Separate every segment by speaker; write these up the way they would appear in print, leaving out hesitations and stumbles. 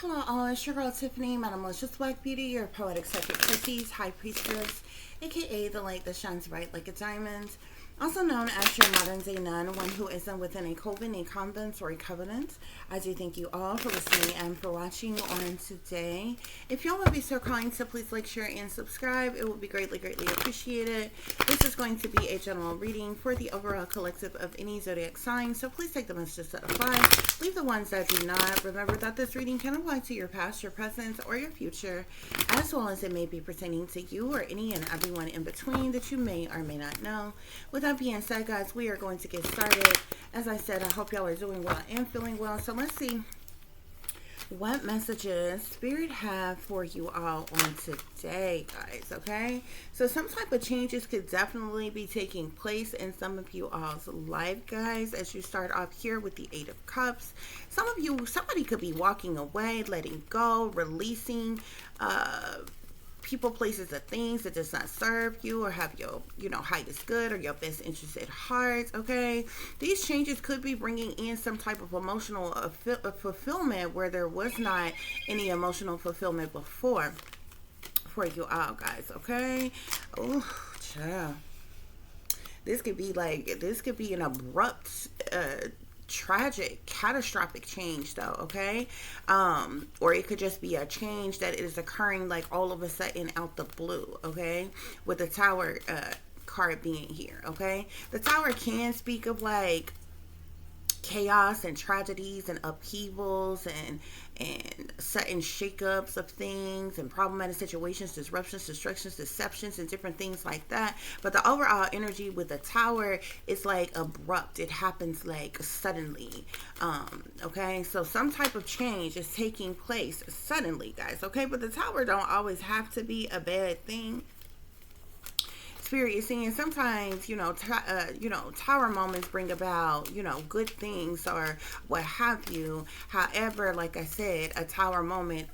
Speaker 1: Hello all, it's your girl Tiffany, my malicious black beauty, your poetic psychic Pisces, high priestess, aka the light that shines bright like a diamond, also known as your modern day nun, one who isn't within a coven, a convent, or a covenant. I do thank you all for listening and for watching on today. If y'all would be so kind to please like, share, and subscribe, it would be greatly appreciated. This is going to be a general reading for the overall collective of any zodiac sign, so please take the messages that apply. Leave the ones that do not. Remember that this reading can apply to your past, your present, or your future, as well as it may be pertaining to you or any and everyone in between that you may or may not know. With that being said, guys, we are going to get started. As I said, I hope y'all are doing well and feeling well. So let's see what messages Spirit have for you all on today, guys, okay? So some type of changes could definitely be taking place in some of you all's life, guys, as you start off here with the Eight of Cups. Some of you, somebody could be walking away, letting go, releasing, people, places, or things that does not serve you or have your, highest good or your best interest at heart, okay? These changes could be bringing in some type of emotional fulfillment where there was not any emotional fulfillment before for you all, guys, okay? Oh, child. This could be an abrupt, tragic, catastrophic change though, okay? Or it could just be a change that is occurring like all of a sudden out the blue, okay? With the Tower card being here, okay? The Tower can speak of like chaos and tragedies and upheavals and sudden shakeups of things and problematic situations, disruptions, distractions, deceptions, and different things like that. But the overall energy with the Tower is like abrupt. It happens like suddenly. Okay, so some type of change is taking place suddenly, guys. Okay, but the Tower don't always have to be a bad thing. Spirit is saying sometimes, Tower moments bring about, good things or what have you. However, like I said, a Tower moment,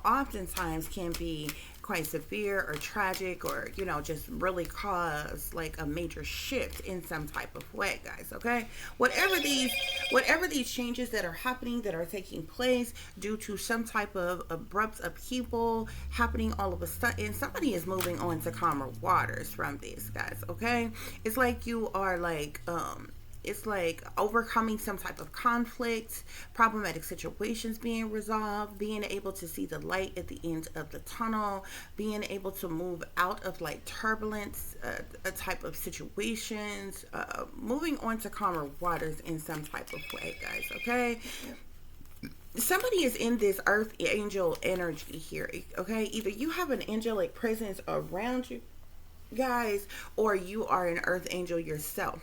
Speaker 1: oftentimes can be quite severe or tragic or, just really cause like a major shift in some type of way, guys, okay? Whatever these changes that are happening, that are taking place due to some type of abrupt upheaval happening all of a sudden, somebody is moving on to calmer waters from this, guys, okay? It's like you are like, it's like overcoming some type of conflict, problematic situations being resolved, being able to see the light at the end of the tunnel, being able to move out of like turbulence, a type of situations, moving on to calmer waters in some type of way, guys, okay? Somebody is in this earth angel energy here, okay? Either you have an angelic presence around you, guys, or you are an earth angel yourself.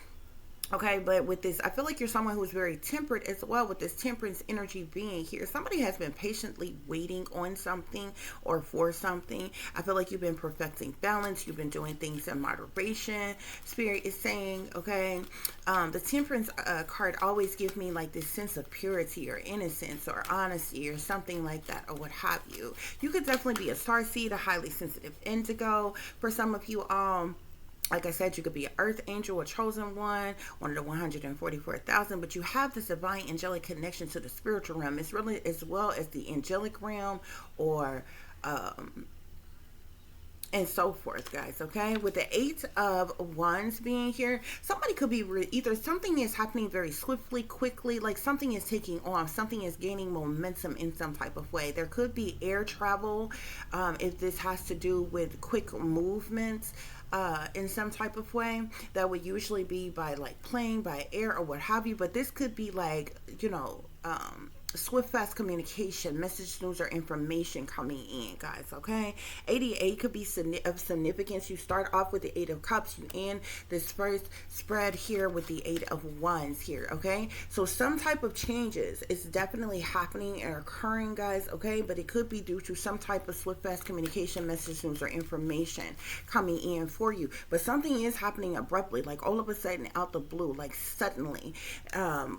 Speaker 1: Okay, but with this, I feel like you're someone who's very temperate as well, with this temperance energy being here. Somebody has been patiently waiting on something or for something. I feel like you've been perfecting balance. You've been doing things in moderation. Spirit is saying, okay, the temperance card always gives me like this sense of purity or innocence or honesty or something like that or what have you. You could definitely be a starseed, a highly sensitive indigo. For some of you, like I said, you could be an earth angel, a chosen one of the 144,000, but you have this divine angelic connection to the spiritual realm. It's really as well as the angelic realm or and so forth, guys, okay? With the Eight of Wands being here, somebody could be either something is happening very swiftly, quickly, like something is taking off, something is gaining momentum in some type of way. There could be air travel, if this has to do with quick movements, in some type of way. That would usually be by like plane, by air, or what have you. But this could be like, swift, fast communication, message, news, or information coming in, guys, okay? 88 could be of significance. You start off with the Eight of Cups. You end this first spread here with the Eight of Wands here, okay? So some type of changes is definitely happening and occurring, guys, okay? But it could be due to some type of swift, fast communication, message, news, or information coming in for you. But something is happening abruptly, like all of a sudden out the blue, like suddenly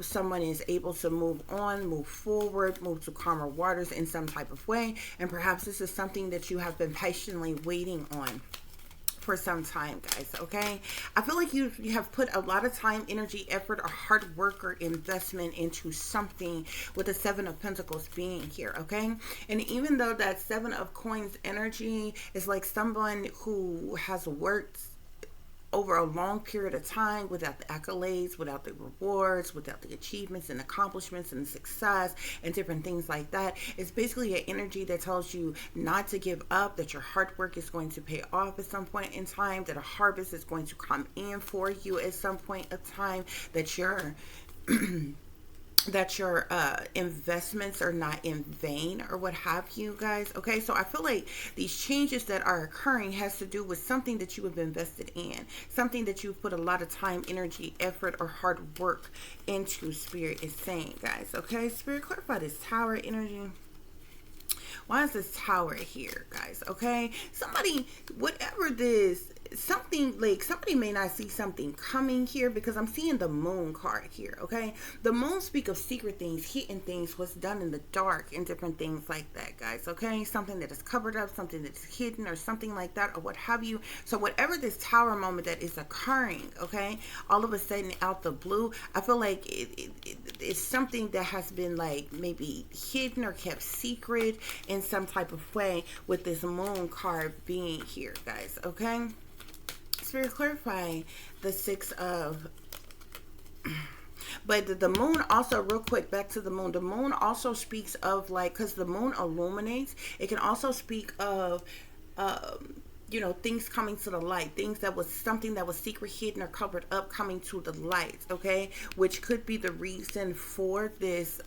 Speaker 1: someone is able to move on, move forward, move to calmer waters in some type of way. And perhaps this is something that you have been patiently waiting on for some time, guys, okay? I feel like you have put a lot of time, energy, effort, or hard work or investment into something with the Seven of Pentacles being here, okay? And even though that Seven of Coins energy is like someone who has worked over a long period of time without the accolades, without the rewards, without the achievements and accomplishments and success and different things like that. It's basically an energy that tells you not to give up, that your hard work is going to pay off at some point in time, that a harvest is going to come in for you at some point of time, that your that your investments are not in vain or what have you, guys, okay? So I feel like these changes that are occurring has to do with something that you have invested in, something that you've put a lot of time, energy, effort, or hard work into, Spirit is saying, guys, okay? Spirit, clarify this Tower energy. Why is this Tower here, guys, okay? Somebody, whatever this, something like somebody may not see something coming here, because I'm seeing the Moon card here, okay? The Moon speak of secret things, hidden things, what's done in the dark, and different things like that, guys, okay? Something that is covered up, something that's hidden, or something like that, or what have you. So whatever this Tower moment that is occurring, okay, all of a sudden out the blue, I feel like it's something that has been like maybe hidden or kept secret in some type of way, with this Moon card being here, guys, okay? Spirit, clarify the Six of... But the Moon also, real quick, back to the Moon. The Moon also speaks of, like, because the Moon illuminates, it can also speak of, you know, things coming to the light. Things that was something that was secret, hidden, or covered up coming to the light, okay? Which could be the reason for this,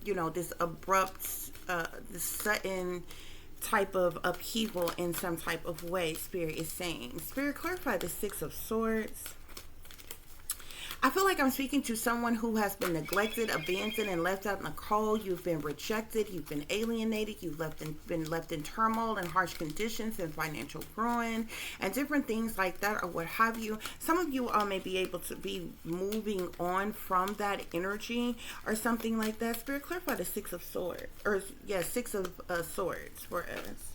Speaker 1: you know, this abrupt, this sudden type of upheaval in some type of way, Spirit is saying. Spirit, clarify the Six of Swords. I feel like I'm speaking to someone who has been neglected, abandoned, and left out in the cold. You've been rejected. You've been alienated. You've been left in turmoil and harsh conditions and financial ruin and different things like that, or what have you. Some of you may be able to be moving on from that energy or something like that. Spirit, clarify the Six of Swords. Or, yeah, Six of Swords for us.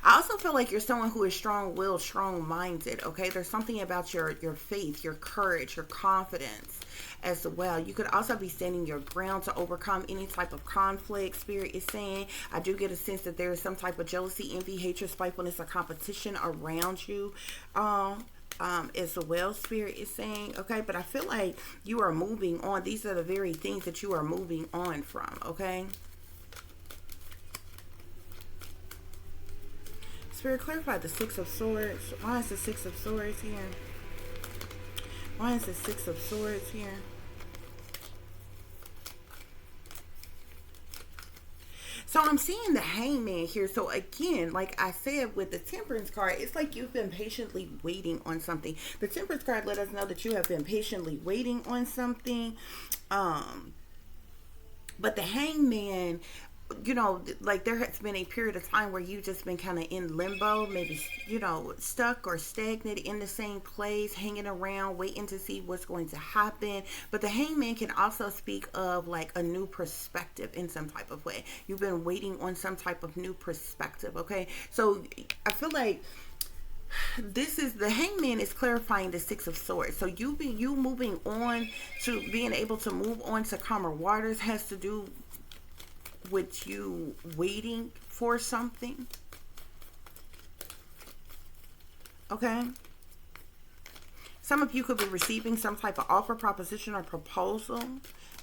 Speaker 1: I also feel like you're someone who is strong-willed, strong-minded, okay? There's something about your faith, your courage, your confidence as well. You could also be standing your ground to overcome any type of conflict, Spirit is saying. I do get a sense that there is some type of jealousy, envy, hatred, spitefulness, or competition around you as well, Spirit is saying, okay? But I feel like you are moving on. These are the very things that you are moving on from, okay? Spirit, clarify the Six of Swords. Why is the Six of Swords here? Why is the Six of Swords here? So I'm seeing the Hangman here. So again, like I said with the Temperance card, it's like you've been patiently waiting on something. The Temperance card let us know that you have been patiently waiting on something. But the Hangman, you know, like there has been a period of time where you've just been kind of in limbo, maybe, you know, stuck or stagnant in the same place, hanging around, waiting to see what's going to happen. But the Hangman can also speak of like a new perspective in some type of way. You've been waiting on some type of new perspective, okay? So I feel like this is, the Hangman is clarifying the Six of Swords. So you moving on to being able to move on to calmer waters has to do with you waiting for something, okay? Some of you could be receiving some type of offer, proposition, or proposal,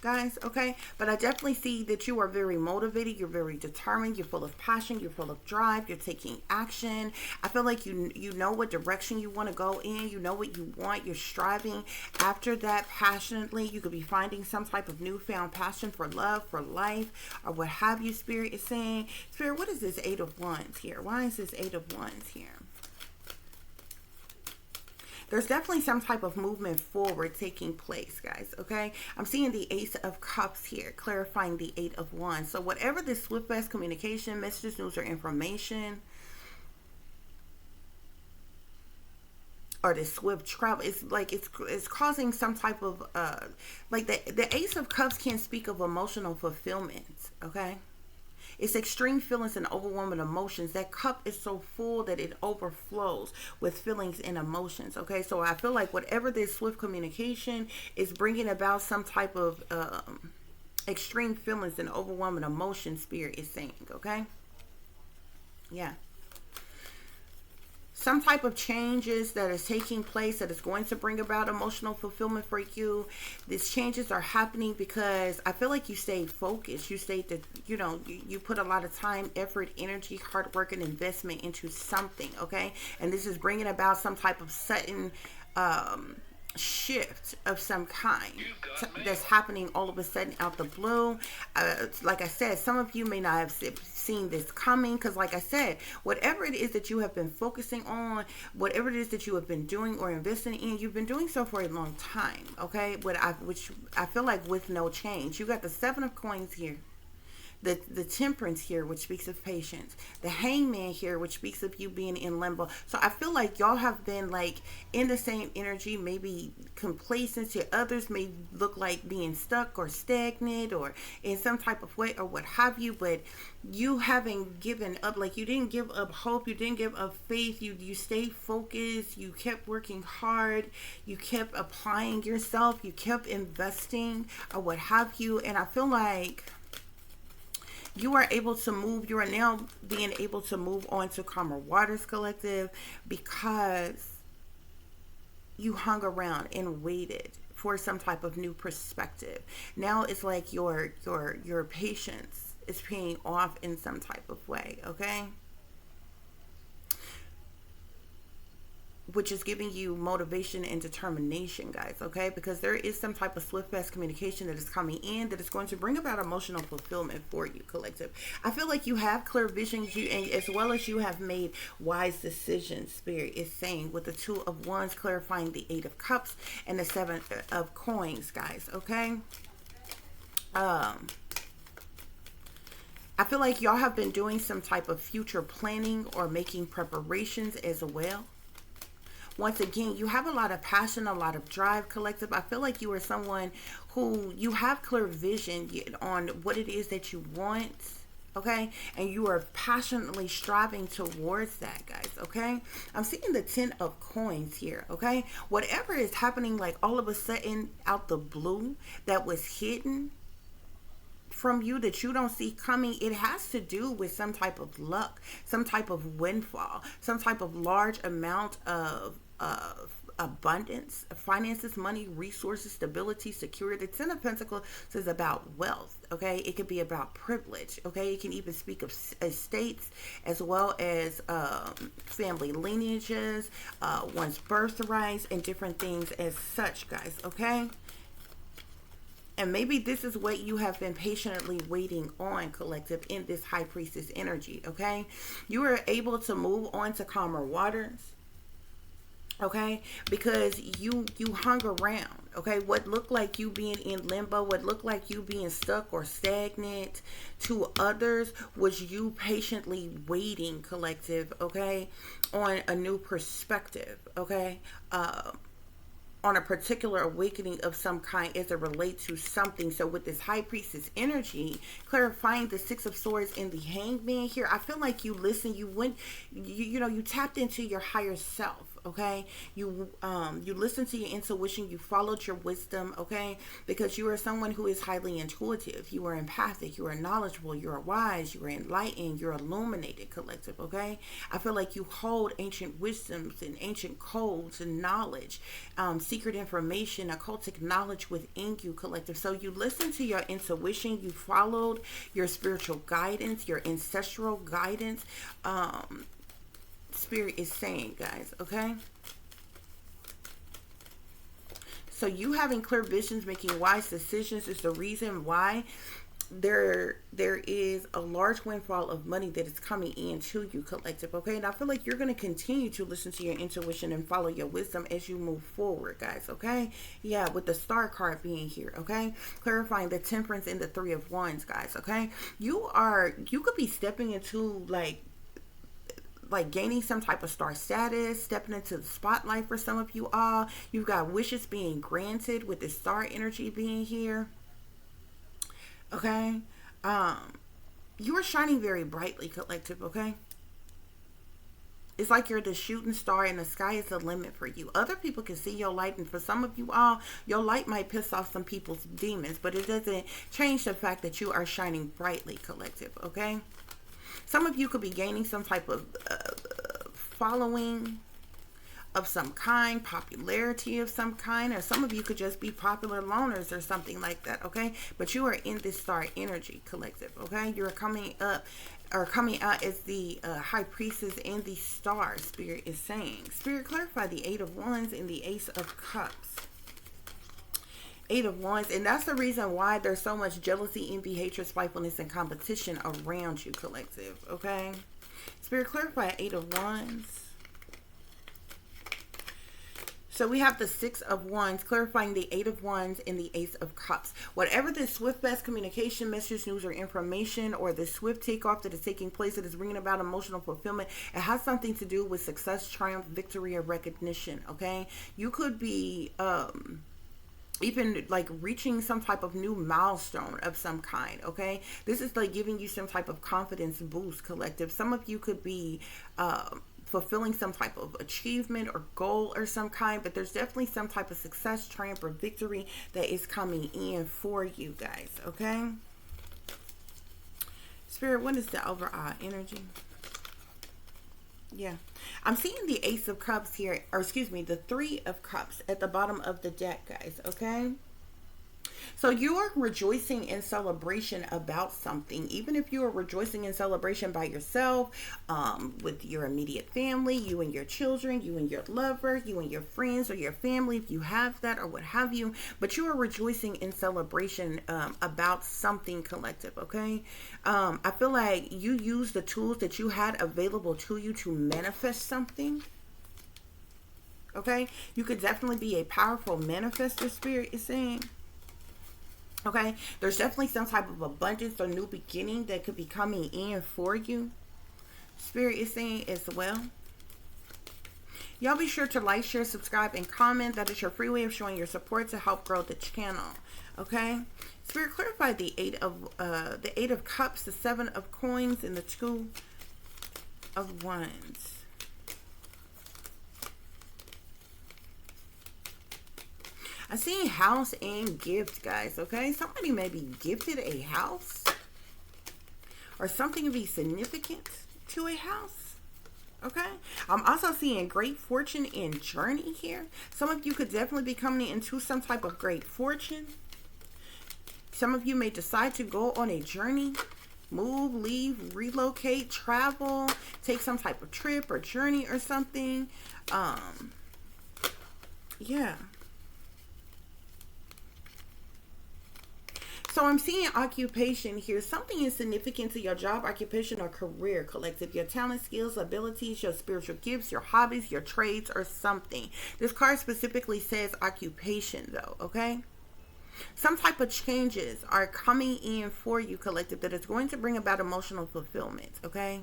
Speaker 1: guys, okay? But I definitely see that you are very motivated. You're very determined. You're full of passion. You're full of drive. You're taking action. I feel like you know what direction you want to go in. You know what you want. You're striving after that passionately. You could be finding some type of newfound passion for love, for life, or what have you, Spirit is saying. Spirit, what is this Eight of Wands here? Why is this Eight of Wands here? There's definitely some type of movement forward taking place, guys, okay? I'm seeing the Ace of Cups here, clarifying the Eight of Wands. So whatever this swift fast communication, messages, news, or information, or this swift travel, it's like it's causing some type of, like the Ace of Cups can speak of emotional fulfillment, okay? It's extreme feelings and overwhelming emotions. That cup is so full that it overflows with feelings and emotions. Okay, so I feel like whatever this swift communication is bringing about, some type of extreme feelings and overwhelming emotion, spirit is saying. Okay, yeah, some type of changes that is taking place that is going to bring about emotional fulfillment for you. These changes are happening because I feel like you stayed focused. You stayed that, you put a lot of time, effort, energy, hard work, and investment into something. Okay, and this is bringing about some type of sudden shift of some kind that's happening all of a sudden out the blue. Like I said, some of you may not have seen this coming, because like I said, whatever it is that you have been focusing on, whatever it is that you have been doing or investing in, you've been doing so for a long time. Okay, which I feel like with no change. You got the 7 of coins here, the temperance here, which speaks of patience, the hangman here, which speaks of you being in limbo. So I feel like y'all have been like in the same energy, maybe complacent. To others may look like being stuck or stagnant or in some type of way or what have you, but you haven't given up. Like, you didn't give up hope, you didn't give up faith, you stayed focused, you kept working hard, you kept applying yourself, you kept investing or what have you. And I feel like you are able to move. You are now being able to move on to calmer waters, collective, because you hung around and waited for some type of new perspective. Now it's like your patience is paying off in some type of way. Okay, which is giving you motivation and determination, guys. Okay, because there is some type of swift fast communication that is coming in that is going to bring about emotional fulfillment for you, collective. I feel like you have clear visions, and as well as you have made wise decisions, spirit is saying, with the 2 of Wands clarifying the 8 of Cups and the 7 of Coins, guys. Okay, I feel like y'all have been doing some type of future planning or making preparations as well. Once again, you have a lot of passion, a lot of drive, collective. I feel like you are someone who, you have clear vision on what it is that you want, okay? And you are passionately striving towards that, guys, okay? I'm seeing the 10 of Coins here, okay? Whatever is happening, like all of a sudden out the blue, that was hidden from you, that you don't see coming, it has to do with some type of luck, some type of windfall, some type of large amount of abundance, finances, money, resources, stability, security. The 10 of Pentacles is about wealth. Okay, it could be about privilege. Okay, it can even speak of estates, as well as family lineages, one's birthrights, and different things as such, guys. Okay, and maybe this is what you have been patiently waiting on, collective, in this High Priestess energy. Okay, you are able to move on to calmer waters. Okay, because you hung around. Okay, what looked like you being in limbo, what looked like you being stuck or stagnant to others, was you patiently waiting, collective, okay, on a new perspective. Okay, on a particular awakening of some kind as it relates to something. So with this High Priestess energy, clarifying the 6 of Swords and the Hangman here, I feel like you listened, you went, you tapped into your higher self. Okay, you listened to your intuition, you followed your wisdom. Okay, because you are someone who is highly intuitive, you are empathic, you are knowledgeable, you are wise, you are enlightened, you're illuminated, collective. Okay, I feel like you hold ancient wisdoms and ancient codes and knowledge, secret information, occultic knowledge within you, collective. So you listened to your intuition, you followed your spiritual guidance, your ancestral guidance. Spirit is saying, guys, okay? So you having clear visions, making wise decisions is the reason why there is a large windfall of money that is coming in to you, collective. Okay, and I feel like you're going to continue to listen to your intuition and follow your wisdom as you move forward, guys. Okay, yeah, with the Star card being here. Okay, clarifying the Temperance and the 3 of Wands, guys. Okay, you could be stepping into like gaining some type of star status, stepping into the spotlight for some of you all. You've got wishes being granted with the star energy being here. Okay, You are shining very brightly, collective, okay? It's like you're the shooting star and the sky is the limit for you. Other people can see your light, and for some of you all, your light might piss off some people's demons, but it doesn't change the fact that you are shining brightly, collective, okay? Some of you could be gaining some type of following of some kind, popularity of some kind, or some of you could just be popular loners or something like that, okay? But you are in this star energy, collective, okay? You're coming up or coming out as the high priestess and the star, Spirit is saying. Spirit, clarify the Eight of Wands and the Ace of Cups. Eight of Wands, and that's the reason why there's so much jealousy, envy, hatred, spitefulness, and competition around you, collective, okay? Spirit, clarify Eight of Wands. So we have the Six of Wands, clarifying the Eight of Wands and the Ace of Cups. Whatever this swift best communication, message, news, or information, or the swift takeoff that is taking place that is bringing about emotional fulfillment, it has something to do with success, triumph, victory, or recognition, okay? You could be even like reaching some type of new milestone of some kind, okay? This is like giving you some type of confidence boost, collective. Some of you could be fulfilling some type of achievement or goal or some kind, but there's definitely some type of success, triumph, or victory that is coming in for you guys, okay? Spirit, what is the overall energy? Yeah, I'm seeing the Ace of Cups here, or excuse me, the Three of Cups at the bottom of the deck, guys, okay? So you are rejoicing in celebration about something, even if you are rejoicing in celebration by yourself, with your immediate family, you and your children, you and your lover, you and your friends or your family, if you have that or what have you, but you are rejoicing in celebration about something, collective, okay? I feel like you use the tools that you had available to you to manifest something. Okay, you could definitely be a powerful manifestor, Spirit is saying. Okay, there's definitely some type of abundance or new beginning that could be coming in for you, Spirit is saying as well. Y'all be sure to like, share, subscribe, and comment. That is your free way of showing your support to help grow the channel. Okay, Spirit, clarify the Eight of Cups, the Seven of Coins, and the Two of Wands. I see house and gift, guys, okay? Somebody may be gifted a house or something to be significant to a house, okay? I'm also seeing great fortune and journey here. Some of you could definitely be coming into some type of great fortune. Some of you may decide to go on a journey, move, leave, relocate, travel, take some type of trip or journey or something. Yeah. So I'm seeing occupation here. Something is significant to your job, occupation, or career, collective. Your talent, skills, abilities, your spiritual gifts, your hobbies, your trades, or something. This card specifically says occupation, though, okay? Some type of changes are coming in for you, collective, that is going to bring about emotional fulfillment, okay?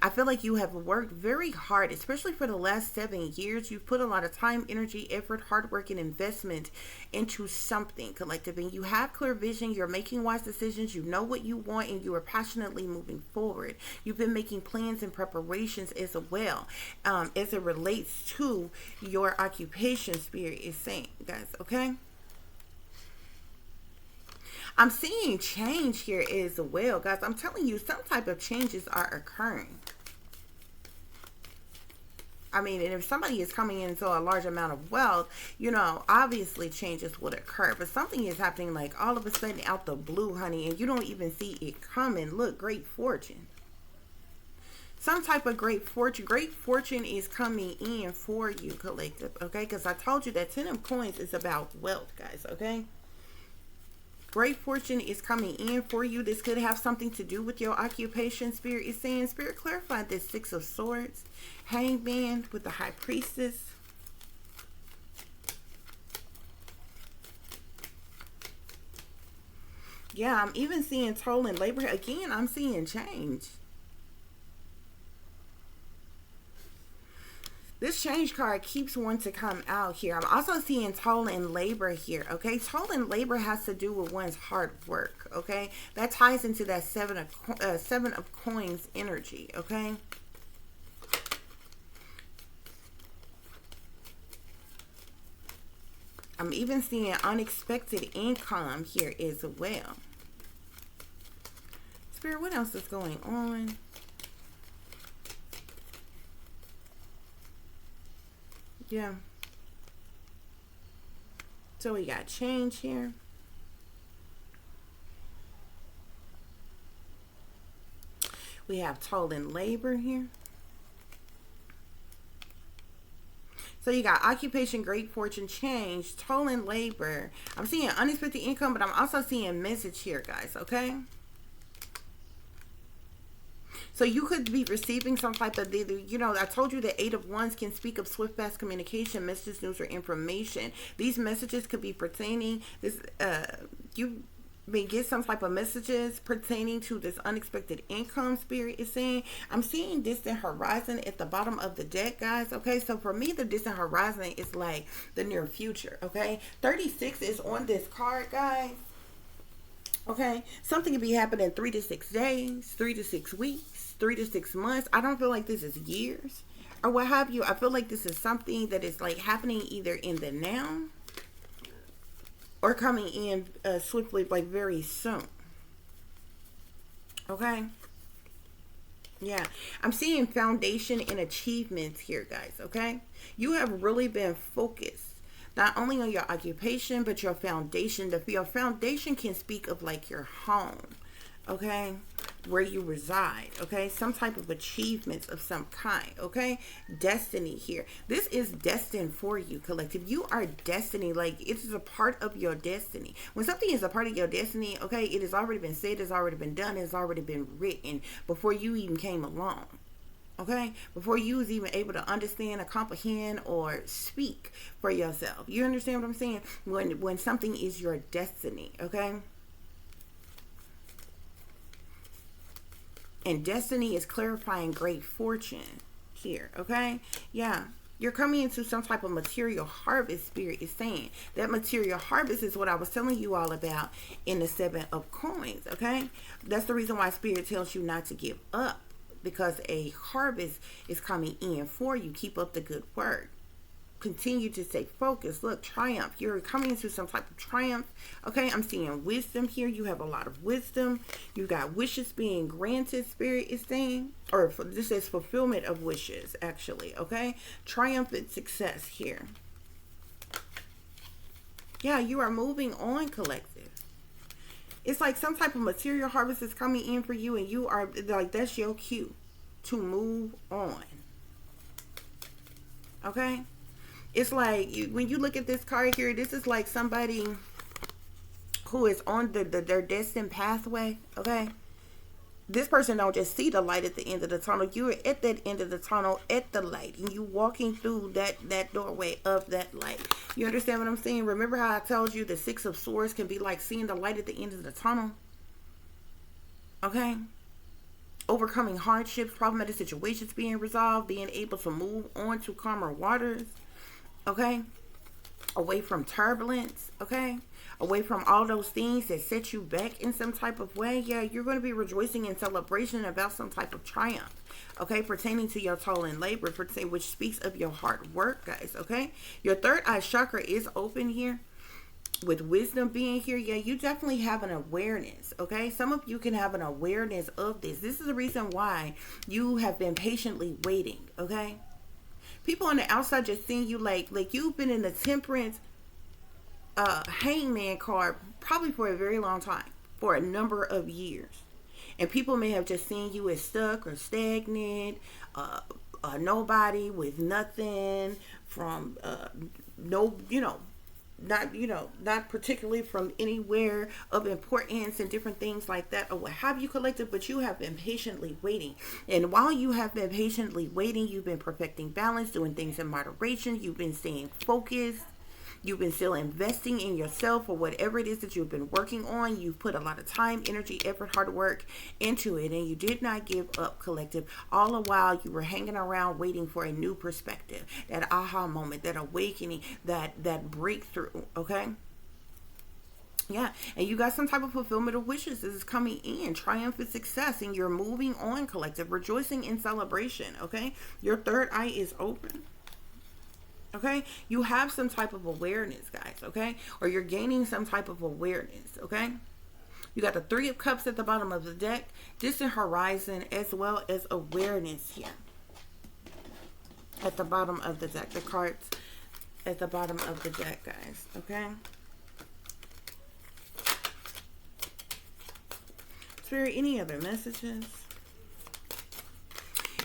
Speaker 1: I feel like you have worked very hard, especially for the last 7 years. You've put a lot of time, energy, effort, hard work, and investment into something, collective. And you have clear vision. You're making wise decisions. You know what you want, and you are passionately moving forward. You've been making plans and preparations as well, as it relates to your occupation, Spirit is saying, guys, okay? I'm seeing change here as well, guys. I'm telling you, some type of changes are occurring. I mean, and if somebody is coming into a large amount of wealth, you know, obviously changes would occur. But something is happening like all of a sudden out the blue, honey, and you don't even see it coming. Look, great fortune. Some type of great fortune. Great fortune is coming in for you, collective, okay? Because I told you that 10 of Coins is about wealth, guys, okay? Great fortune is coming in for you. This could have something to do with your occupation, Spirit is saying. Spirit, clarify this Six of Swords, Hangman with the High Priestess. Yeah, I'm even seeing toll and labor. Again, I'm seeing change. This change card keeps wanting to come out here. I'm also seeing toil and labor here, okay? Toil and labor has to do with one's hard work, okay? That ties into that seven of coins energy, okay? I'm even seeing unexpected income here as well. Spirit, what else is going on? Yeah. So we got change here. We have toil and labor here. So you got occupation, great fortune, change, toil and labor. I'm seeing unexpected income, but I'm also seeing message here, guys, okay? So you could be receiving some type of, you know, I told you the 8 of Wands can speak of swift, fast communication, messages, news, or information. These messages could be pertaining, you may get some type of messages pertaining to this unexpected income, Spirit is saying. I'm seeing distant horizon at the bottom of the deck, guys, okay? So for me, the distant horizon is like the near future, okay? 36 is on this card, guys. Okay, something can be happening 3 to 6 days, 3 to 6 weeks, 3 to 6 months. I don't feel like this is years or what have you. I feel like this is something that is like happening either in the now or coming in swiftly, like very soon. Okay. Yeah, I'm seeing foundation and achievements here, guys. Okay, you have really been focused not only on your occupation, but your foundation. Your foundation can speak of like your home, okay, where you reside, okay, some type of achievements of some kind, okay, destiny here. This is destined for you, collective. You are destiny. Like, it is a part of your destiny. When something is a part of your destiny, okay, it has already been said, it's already been done, it's already been written before you even came along. Okay, before you was even able to understand or comprehend or speak for yourself. You understand what I'm saying? When something is your destiny, okay? And destiny is clarifying great fortune here, okay? Yeah. You're coming into some type of material harvest, Spirit is saying. That material harvest is what I was telling you all about in the 7 of coins, okay? That's the reason why Spirit tells you not to give up. Because a harvest is coming in for you. Keep up the good work. Continue to stay focused. Look, triumph. You're coming into some type of triumph. Okay, I'm seeing wisdom here. You have a lot of wisdom. You got wishes being granted, Spirit is saying. Or this is fulfillment of wishes, actually. Okay, triumphant success here. Yeah, you are moving on, collective. It's like some type of material harvest is coming in for you, and you are like, that's your cue to move on. Okay? It's like when you look at this card here, this is like somebody who is on their destined pathway. Okay? This person don't just see the light at the end of the tunnel. You're at that end of the tunnel at the light, and you walking through that doorway of that light. You understand what I'm saying? Remember how I told you the 6 of Swords can be like seeing the light at the end of the tunnel? Okay? Overcoming hardships, problematic situations being resolved, being able to move on to calmer waters. Okay? Away from turbulence. Okay? Away from all those things that set you back in some type of way. Yeah, you're going to be rejoicing in celebration about some type of triumph. Okay, pertaining to your toil and labor, which speaks of your hard work, guys. Okay, your third eye chakra is open here. With wisdom being here, yeah, you definitely have an awareness. Okay, some of you can have an awareness of this. This is the reason why you have been patiently waiting. Okay, people on the outside just seeing you like you've been in the temperance hangman card probably for a very long time, for a number of years, and people may have just seen you as stuck or stagnant, nobody with nothing from not particularly from anywhere of importance and different things like that, or what have you, collected. But you have been patiently waiting, and while you have been patiently waiting, you've been perfecting balance, doing things in moderation, you've been staying focused. You've been still investing in yourself or whatever it is that you've been working on. You've put a lot of time, energy, effort, hard work into it, and you did not give up, collective. All the while you were hanging around waiting for a new perspective, that aha moment, that awakening, that breakthrough, okay? Yeah, and you got some type of fulfillment of wishes. This is coming in, triumphant success, and you're moving on, collective, rejoicing in celebration, okay? Your third eye is open, okay? You have some type of awareness, guys, okay? Or you're gaining some type of awareness, okay? You got the Three of Cups at the bottom of the deck, distant horizon, as well as awareness here at the bottom of the deck. The cards at the bottom of the deck, guys, okay? Spirit, any other messages?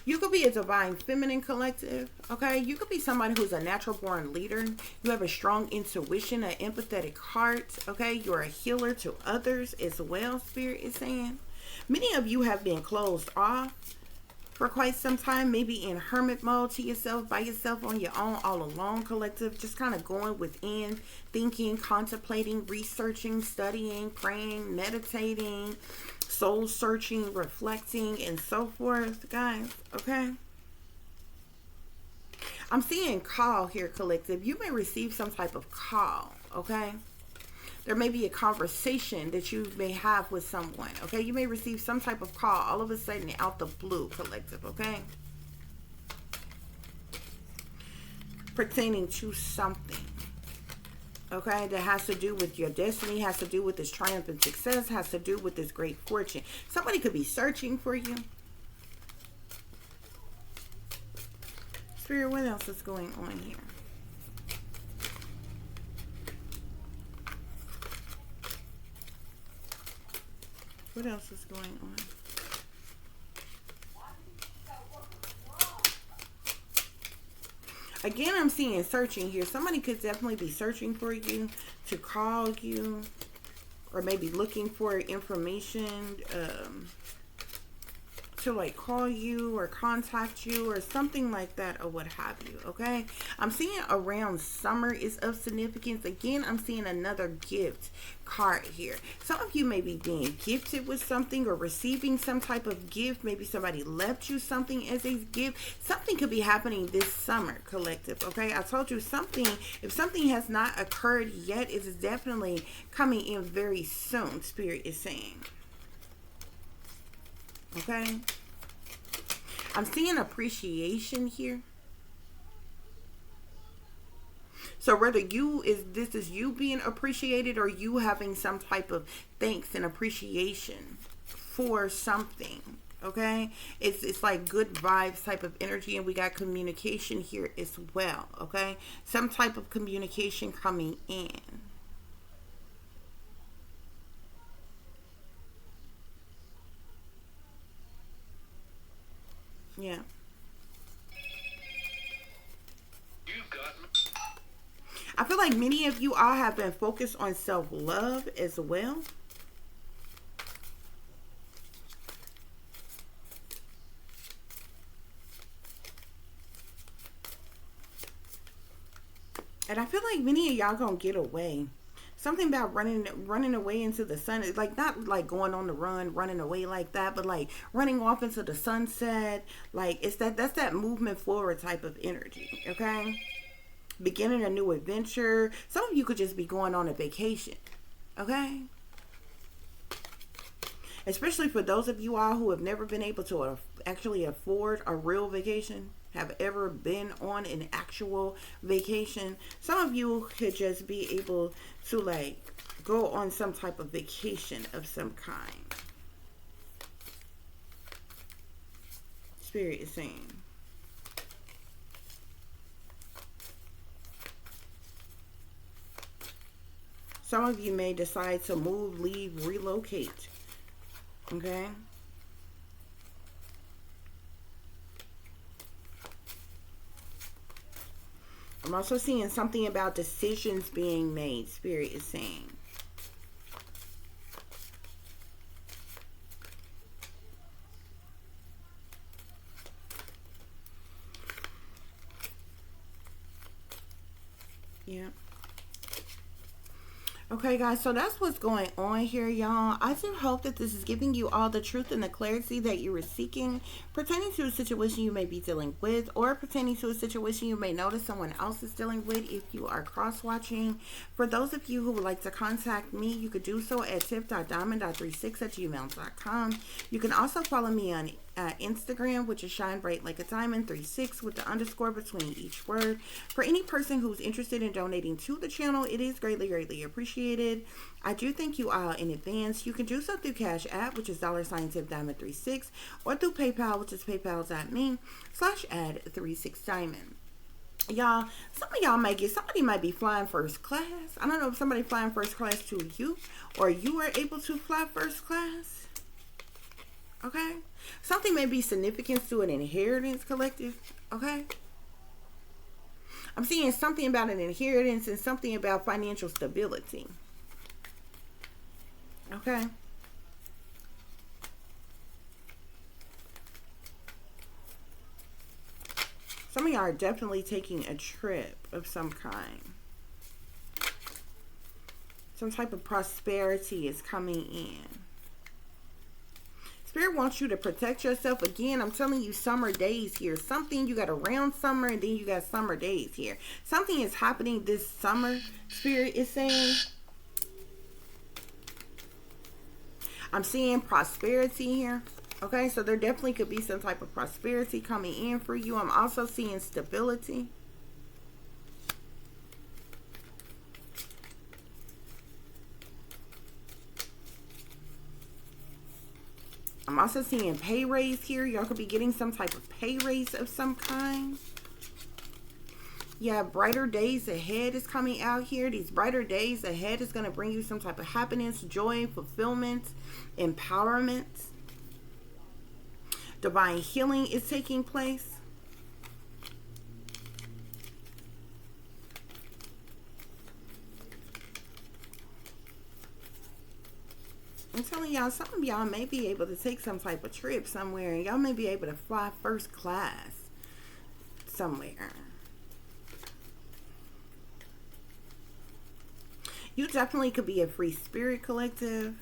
Speaker 1: You could be a divine feminine, collective, okay? You could be somebody who's a natural born leader. You have a strong intuition, an empathetic heart, okay? You're a healer to others as well, Spirit is saying. Many of you have been closed off for quite some time, maybe in hermit mode to yourself, by yourself, on your own, all alone, collective, just kind of going within, thinking, contemplating, researching, studying, praying, meditating, soul searching, reflecting, and so forth, guys, okay? I'm seeing call here, collective. You may receive some type of call, okay? There may be a conversation that you may have with someone, okay? You may receive some type of call all of a sudden out the blue, collective, okay? Pertaining to something, okay? That has to do with your destiny, has to do with this triumphant success, has to do with this great fortune. Somebody could be searching for you. Spirit, what else is going on here? What else is going on? Again, I'm seeing searching here. Somebody could definitely be searching for you, to call you, or maybe looking for information, to like call you or contact you or something like that, or what have you, okay? I'm seeing around summer is of significance. Again, I'm seeing another gift card here. Some of you may be being gifted with something or receiving some type of gift. Maybe somebody left you something as a gift. Something could be happening this summer, collective, okay? I told you something, if something has not occurred yet, it is definitely coming in very soon, Spirit is saying. Okay, I'm seeing appreciation here. So whether this is you being appreciated, or you having some type of thanks and appreciation for something, okay? It's like good vibes type of energy, and we got communication here as well, okay? Some type of communication coming in. Yeah. I feel like many of you all have been focused on self-love as well. And I feel like many of y'all gonna get away. Something about running away into the sun. It's like not like going on the run, running away like that, but like running off into the sunset. Like it's that's that movement forward type of energy, okay? Beginning a new adventure. Some of you could just be going on a vacation, okay? Especially for those of you all who have never been able to actually afford a real vacation, have ever been on an actual vacation. Some of you could just be able to like go on some type of vacation of some kind. Spirit is saying. Some of you may decide to move, leave, relocate. Okay? I'm also seeing something about decisions being made, Spirit is saying. Yeah. Okay, guys, so that's what's going on here, y'all. I do hope that this is giving you all the truth and the clarity that you were seeking pertaining to a situation you may be dealing with, or pertaining to a situation you may notice someone else is dealing with if you are cross-watching. For those of you who would like to contact me, you could do so at tip.diamond.36@gmail.com. You can also follow me on Instagram, which is shine bright like a diamond 36 with the underscore between each word. For any person who's interested in donating to the channel, it is greatly appreciated. I do thank you all in advance. You can do so through CASHAPP, which is $tip diamond 36, or through PayPal, which is paypal.me/add36diamond. Y'all, some of y'all somebody might be flying first class. I don't know if somebody flying first class to you, or you are able to fly first class. Okay? Something may be significant to an inheritance collective. Okay? I'm seeing something about an inheritance and something about financial stability. Okay? Some of y'all are definitely taking a trip of some kind. Some type of prosperity is coming in. Spirit wants you to protect yourself. Again, I'm telling you, summer days here. Something you got around summer, and then you got summer days here. Something is happening this summer, Spirit is saying. I'm seeing prosperity here. Okay, so there definitely could be some type of prosperity coming in for you. I'm also seeing stability. I'm also seeing pay raise here. Y'all could be getting some type of pay raise of some kind. Yeah, brighter days ahead is coming out here. These brighter days ahead is going to bring you some type of happiness, joy, fulfillment, empowerment. Divine healing is taking place. I'm telling y'all, some of y'all may be able to take some type of trip somewhere, and y'all may be able to fly first class somewhere. You definitely could be a free spirit collective.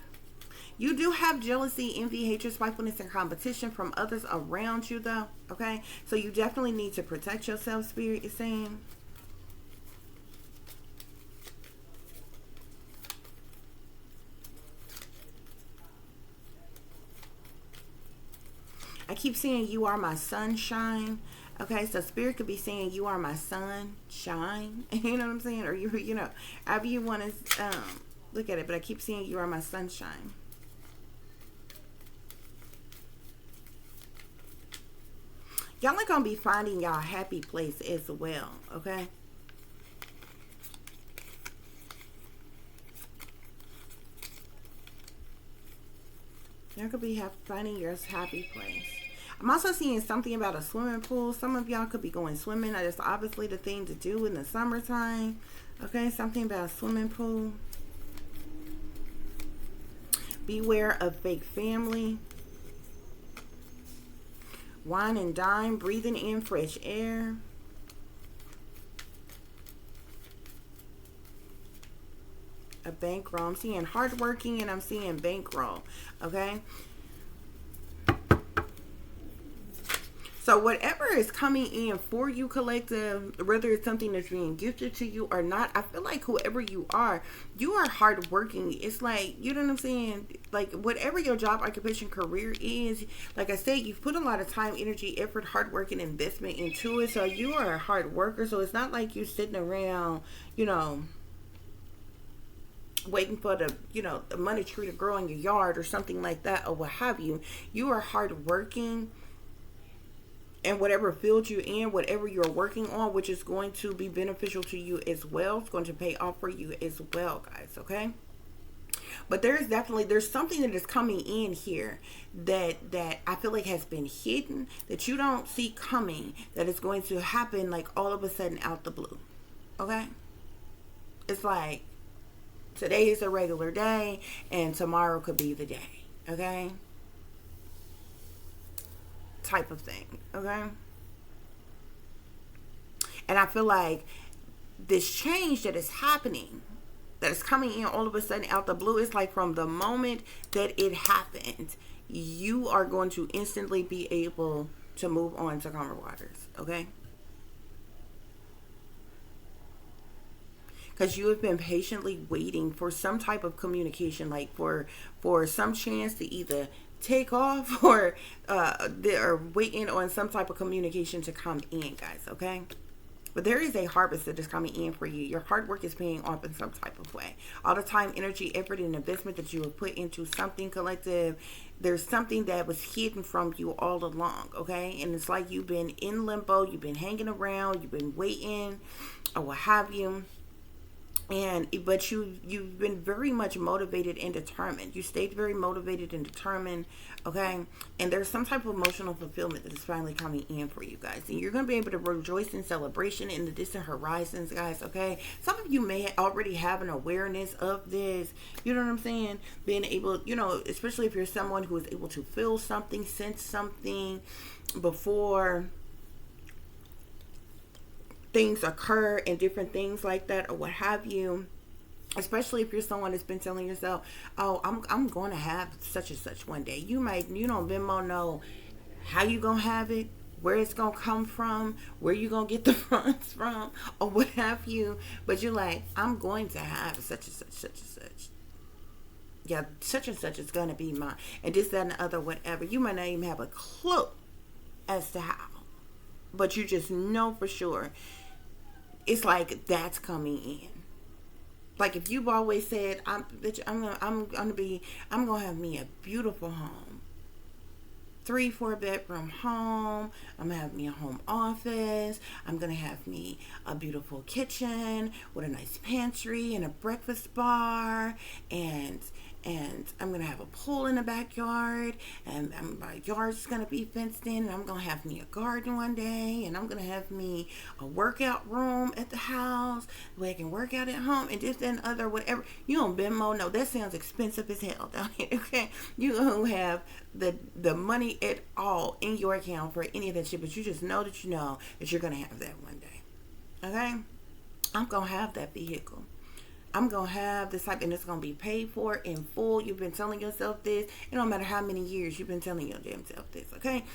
Speaker 1: You do have jealousy, envy, hatred, spitefulness, and competition from others around you, though. Okay? So you definitely need to protect yourself, Spirit is saying. I keep saying you are my sunshine. Okay, so Spirit could be saying you are my sunshine. You know what I'm saying? Or you know, however you want to look at it. But I keep saying you are my sunshine. Y'all are going to be finding y'all happy place as well. Okay? Y'all could be finding your happy place. I'm also seeing something about a swimming pool. Some of y'all could be going swimming. That's obviously the thing to do in the summertime. Okay, something about a swimming pool. Beware of fake family. Wine and dine, breathing in fresh air. A bankroll. I'm seeing hardworking and I'm seeing bankroll. Okay? So whatever is coming in for you, collective, whether it's something that's being gifted to you or not, I feel like whoever you are hardworking. It's like, you know what I'm saying? Like, whatever your job, occupation, career is, like I said, you've put a lot of time, energy, effort, hard work, and investment into it. So you are a hard worker. So it's not like you're sitting around, you know, waiting for the, you know, the money tree to grow in your yard or something like that, or what have you. You are hardworking. And whatever field you're in, whatever you're working on, which is going to be beneficial to you as well, it's going to pay off for you as well, guys, okay? But there's something that is coming in here that I feel like has been hidden, that you don't see coming, that is going to happen like all of a sudden out the blue, okay? It's like today is a regular day and tomorrow could be the day, okay? Type of thing, okay? And I feel like this change that is happening, that is coming in all of a sudden out the blue. It's like from the moment that it happens, you are going to instantly be able to move on to calmer waters, okay? Because you have been patiently waiting for some type of communication, like for some chance to either take off, or they're waiting on some type of communication to come in, guys, okay? But there is a harvest that is coming in for you. Your hard work is paying off in some type of way. All the time, energy, effort, and investment that you have put into something collective, there's something that was hidden from you all along, okay? And it's like you've been in limbo, you've been hanging around, you've been waiting, or what have you. But you've been very much motivated and determined. You stayed very motivated and determined, okay? And there's some type of emotional fulfillment that is finally coming in for you guys. And you're going to be able to rejoice in celebration in the distant horizons, guys, okay? Some of you may already have an awareness of this. You know what I'm saying? Being able, especially if you're someone who is able to feel something, sense something before things occur and different things like that, or what have you. Especially if you're someone that's been telling yourself, oh, I'm going to have such and such one day. You don't Venmo know how you going to have it, where it's going to come from, where you going to get the funds from, or what have you. But you're like, I'm going to have such and such, such and such. Yeah, such and such is going to be mine. And this, that, and the other, whatever. You might not even have a clue as to how. But you just know for sure. It's like that's coming in. Like if you've always said, I'm gonna have me a beautiful home, 3-4 bedroom home. I'm gonna have me a home office. I'm gonna have me a beautiful kitchen with a nice pantry and a breakfast bar, and I'm going to have a pool in the backyard, and my yard's going to be fenced in, and I'm going to have me a garden one day, and I'm going to have me a workout room at the house where I can work out at home, and this and other, whatever. You don't Venmo, no, that sounds expensive as hell down here, okay? You don't have the money at all in your account for any of that shit, but you just know that you're going to have that one day, okay? I'm going to have that vehicle. I'm going to have this type, and it's going to be paid for in full. You've been telling yourself this. It don't matter how many years you've been telling your damn self this, okay?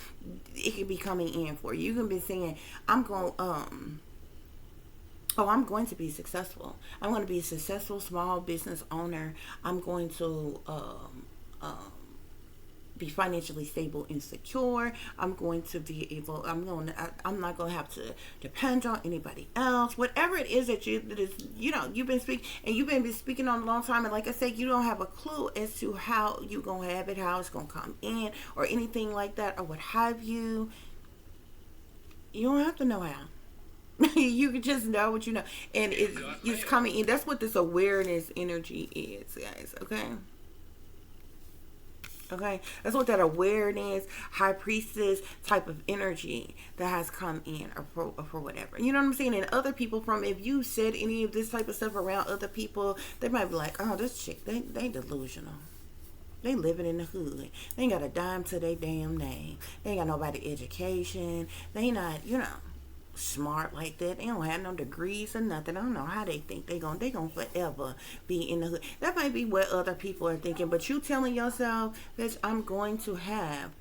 Speaker 1: It can be coming in for you. You can be saying, I'm going to be successful. I'm going to be a successful small business owner. I'm going to be financially stable and secure. I'm going to be able, I'm not going to have to depend on anybody else. Whatever it is that you've been speaking, and you've been speaking on a long time, and like I said, you don't have a clue as to how you're going to have it, how it's going to come in, or anything like that, or what have you. You don't have to know how. You can just know what you know. And it's coming in. That's what this awareness energy is, guys, okay? Okay, that's what that awareness, high priestess type of energy that has come in, or for whatever. You know what I'm saying? And other people, if you said any of this type of stuff around other people, they might be like, oh, this chick, they delusional. They living in the hood. They ain't got a dime to their damn name. They ain't got nobody education. They not, smart like that. They don't have no degrees or nothing. I don't know how they think they gonna forever be in the hood. That might be what other people are thinking, but you telling yourself that I'm going to have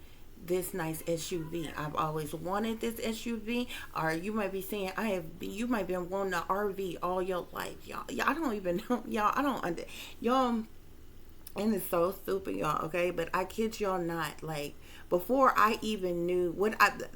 Speaker 1: this nice SUV. I've always wanted this SUV. Or you might be saying you might be wanting an RV all your life, y'all. I don't even know, y'all. And it's so stupid, y'all, okay? But I kid y'all not, like, before I even knew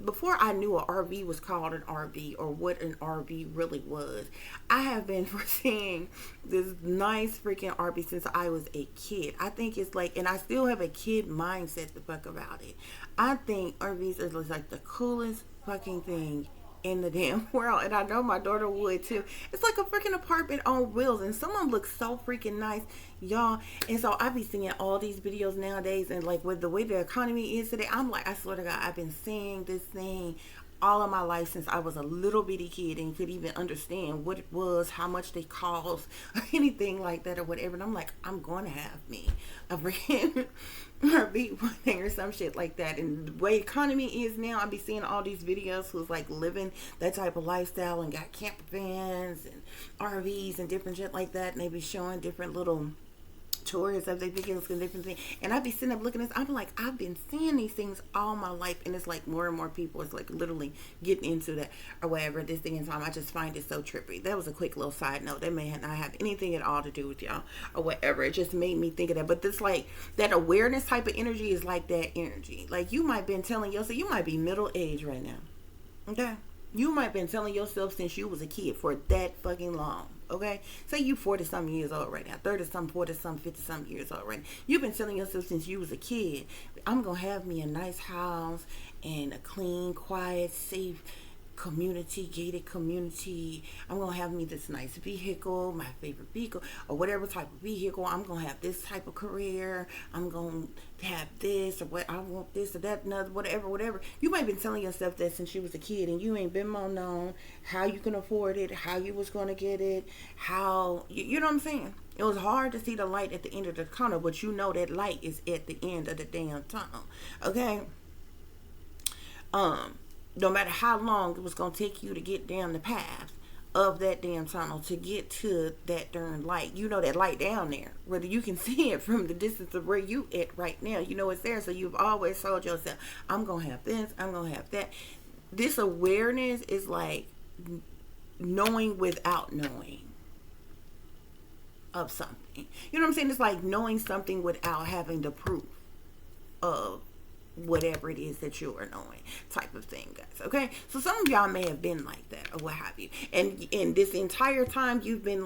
Speaker 1: before I knew an RV was called an RV, or what an RV really was, I have been foreseeing this nice freaking RV since I was a kid. I think it's like, and I still have a kid mindset the fuck about it. I think RVs are like the coolest fucking thing in the damn world, and I know my daughter would too. It's like a freaking apartment on wheels, and someone looks so freaking nice, y'all. And so I be seeing all these videos nowadays, and like with the way the economy is today, I'm like, I swear to God, I've been seeing this thing all of my life since I was a little bitty kid and could even understand what it was, how much they cost, or anything like that, or whatever. And I'm like, I'm going to have me a freaking heartbeat one day or some shit like that. And the way economy is now, I be seeing all these videos who's like living that type of lifestyle and got camper vans and RVs and different shit like that, and they be showing different little tours of their videos and different things. And I be sitting up looking at this, I'm like, I've been seeing these things all my life, and it's like more and more people is like literally getting into that or whatever at this thing in time. I just find it so trippy. That was a quick little side note. That may not have anything at all to do with y'all or whatever. It just made me think of that. But this like that awareness type of energy is like that energy. Like you might been telling yourself, you might be middle aged right now. Okay? You might been telling yourself since you was a kid for that fucking long. Okay, say you 40-something years old right now, 30-something, 40-something, 50-something years old right now. You've been telling yourself since you was a kid, I'm gonna have me a nice house and a clean, quiet, safe community, gated community. I'm gonna have me this nice vehicle, my favorite vehicle, or whatever type of vehicle. I'm gonna have this type of career. I'm gonna have this, or what I want, this or that, another, whatever. You might have been telling yourself that since you was a kid, and you ain't been more known how you can afford it, how you was gonna get it, how you know what I'm saying. It was hard to see the light at the end of the tunnel, but you know that light is at the end of the damn tunnel. Okay. No matter how long it was going to take you to get down the path of that damn tunnel to get to that darn light. You know that light down there. Whether you can see it from the distance of where you at right now. You know it's there. So you've always told yourself, I'm going to have this. I'm going to have that. This awareness is like knowing without knowing of something. You know what I'm saying? It's like knowing something without having the proof of whatever it is that you are knowing, type of thing, guys. Okay, so some of y'all may have been like that or what have you, and in this entire time you've been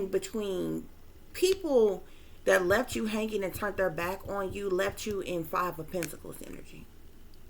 Speaker 1: between people that left you hanging and turned their back on you, left you in Five of Pentacles energy.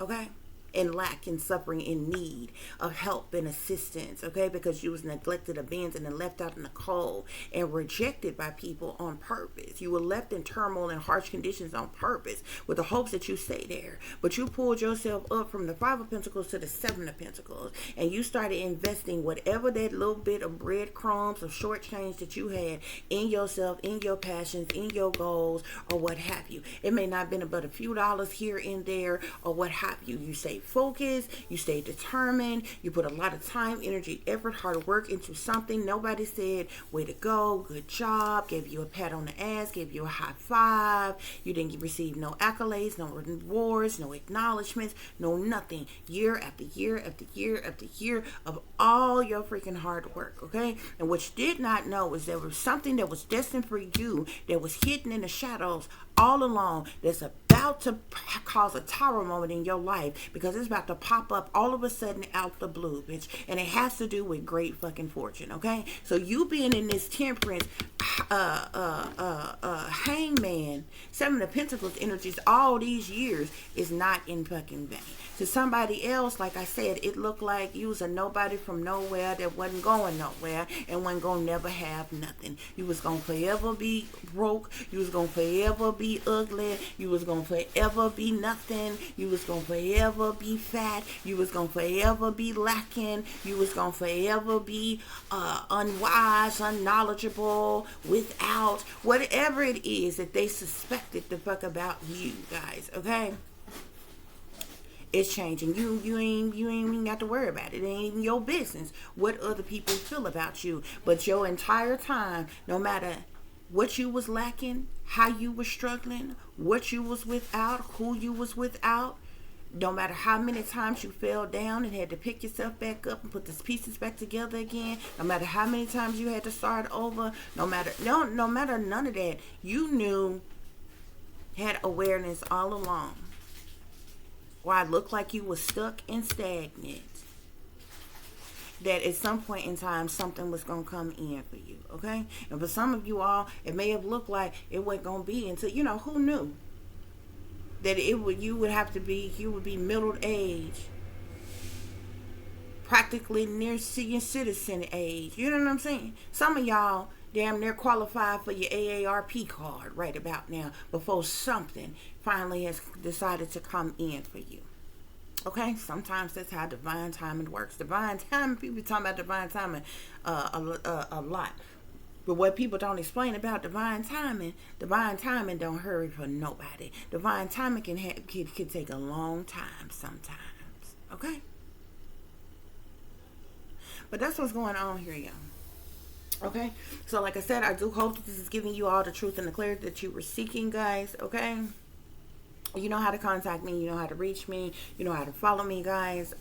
Speaker 1: Okay, in lack and suffering, in need of help and assistance, okay, because you was neglected, abandoned, and left out in the cold and rejected by people on purpose. You were left in turmoil and harsh conditions on purpose with the hopes that you stay there, but you pulled yourself up from the Five of Pentacles to the Seven of Pentacles, and you started investing whatever that little bit of breadcrumbs or short change that you had in yourself, in your passions, in your goals, or what have you. It may not have been but a few dollars here and there or what have you. You say focused, you stay determined, you put a lot of time, energy, effort, hard work into something. Nobody said way to go, good job, gave you a pat on the ass, gave you a high five. You didn't receive no accolades, no rewards, no acknowledgments, no nothing. Year after year after year after year of all your freaking hard work. Okay, and what you did not know is there was something that was destined for you that was hidden in the shadows all along, that's about to cause a tower moment in your life, because it's about to pop up all of a sudden out the blue, bitch. And it has to do with great fucking fortune. Okay, so you being in this Temperance, Hangman, Seven of Pentacles energies all these years is not in fucking vain. To somebody else, like I said, it looked like you was a nobody from nowhere that wasn't going nowhere and wasn't gonna never have nothing. You was gonna forever be broke. You was gonna forever be ugly. You was gonna forever be nothing. You was gonna forever be fat. You was gonna forever be lacking. You was gonna forever be unwise, unknowledgeable, without whatever it is that they suspected the fuck about you guys. Okay. It's changing. You ain't even got to worry about it. It ain't even your business what other people feel about you. But your entire time, no matter what you was lacking, how you was struggling, what you was without, who you was without, no matter how many times you fell down and had to pick yourself back up and put the pieces back together again, no matter how many times you had to start over, no matter none of that, you knew, had awareness all along. Why it looked like you was stuck and stagnant, that at some point in time something was going to come in for you. Okay, and for some of you all, it may have looked like it wasn't going to be until, who knew that you would be middle age, practically near senior citizen age. You know what I'm saying? Some of y'all damn near qualified for your AARP card right about now, before something finally has decided to come in for you. Okay, sometimes that's how divine timing works. Divine timing, people talking about divine timing a lot. But what people don't explain about divine timing don't hurry for nobody. Divine timing can take a long time sometimes. Okay? But that's what's going on here, y'all. Okay? So like I said, I do hope that this is giving you all the truth and the clarity that you were seeking, guys. Okay? You know how to contact me. You know how to reach me. You know how to follow me, guys.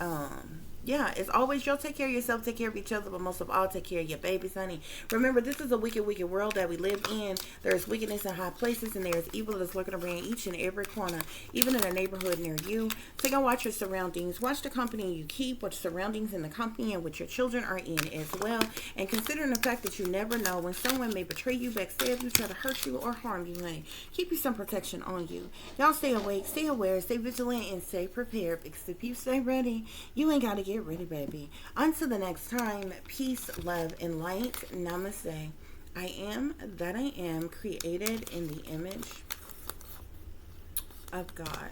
Speaker 1: Yeah, as always, y'all take care of yourself, take care of each other, but most of all, take care of your babies, honey. Remember, this is a wicked, wicked world that we live in. There's wickedness in high places, and there's evil that's lurking around each and every corner, even in a neighborhood near you. So go watch your surroundings. Watch the company you keep, watch surroundings in the company in which your children are in as well. And considering the fact that you never know when someone may betray you, backstab you, try to hurt you, or harm you, honey. Keep you some protection on you. Y'all stay awake, stay aware, stay vigilant, and stay prepared, because if you stay ready, you ain't got to get ready, baby. Until the next time, peace, love, and light. Namaste. I am that I am, created in the image of God.